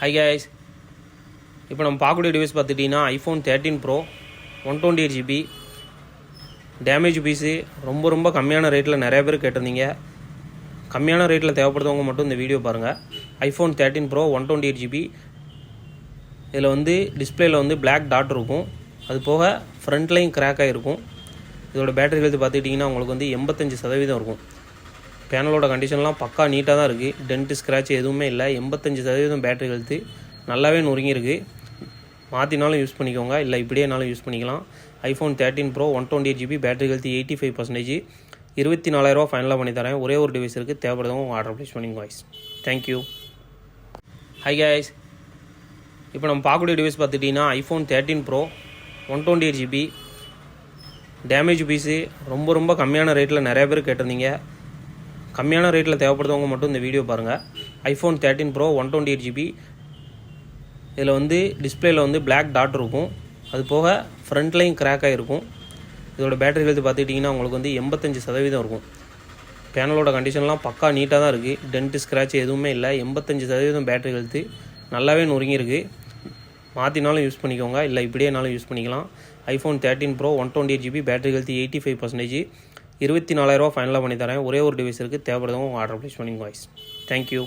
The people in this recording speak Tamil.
ஹை கைஸ், இப்போ நம்ம பார்க்கக்கூடிய டிவைஸ் பார்த்துட்டிங்கன்னா iPhone 13 bro 128GB damage piece. ரொம்ப கம்மியான ரேட்டில் நிறைய பேர் கேட்டிருந்தீங்க. கம்மியான ரேட்டில் தேவைப்படுறவங்க மட்டும் இந்த வீடியோ பாருங்கள். IPhone 13 bro 128GB. இதில் வந்து டிஸ்பிளேயில் வந்து பிளாக் டாட் இருக்கும். அது போக ஃப்ரண்ட்லையும் கிராக் ஆகிருக்கும். இதோட பேட்டரி ஹெல்த் பார்த்துக்கிட்டிங்கன்னா உங்களுக்கு வந்து 85% இருக்கும். பேனலோட கண்டிஷன்லாம் பக்கா நீட்டாக தான் இருக்குது. டென்ட் ஸ்க்ராட்ச் எதுவுமே இல்லை. 85% பேட்டரி ஹெல்த்து நல்லாவே நொறுங்கியிருக்கு. மாற்றினாலும் யூஸ் பண்ணிக்கோங்க, இல்லை இப்படியேனாலும் யூஸ் பண்ணிக்கலாம். IPhone 13 bro 128GB battery health 85%. 24,000 ஃபைனலாக பண்ணி தரேன். ஒரே ஒரு டிவைஸ் இருக்குது, தேவைப்படுறவங்க ஆர்டர் ப்ளேஸ் பண்ணிங்க வாய்ஸ். தேங்க்யூ. ஹை கைஸ், இப்போ நம்ம பார்க்கக்கூடிய டிவைஸ் பார்த்துட்டிங்கன்னா iPhone 13 bro 128GB damage piece. ரொம்ப கம்மியான ரேட்டில் நிறைய பேர் கேட்டிருந்தீங்க. கம்மியான ரேட்டில் தேவைப்படுறவங்க மட்டும் இந்த வீடியோ பாருங்கள். IPhone 13 bro 128GB. இதில் வந்து டிஸ்பிளேயில் வந்து பிளாக் டாட் இருக்கும். அது போக ஃப்ரண்ட்லையும் கிராக் ஆகிருக்கும். இதோட பேட்டரி ஹெல்த் பார்த்துக்கிட்டிங்கன்னா உங்களுக்கு வந்து 85% இருக்கும். பேனலோட கண்டிஷன்லாம் பக்கா நீட்டாக தான் இருக்குது. டென்ட் ஸ்க்ராட்ச் எதுவுமே இல்லை. 85% பேட்டரி ஹெல்த்து நல்லாவே நொறுங்கியிருக்கு. மாற்றினாலும் யூஸ் பண்ணிக்கோங்க, இல்லை இப்படியேனாலும் யூஸ் பண்ணிக்கலாம். IPhone 13 bro 128GB battery health 85%. 24,000 ஃபைனலாக பண்ணி தரேன். ஒரே ஒரு டிவைஸ் இருக்குது, தேவைப்படுறவங்க ஆர்டர் ப்ளேஸ் பண்ணிங்க வாய்ஸ். தேங்க்யூ.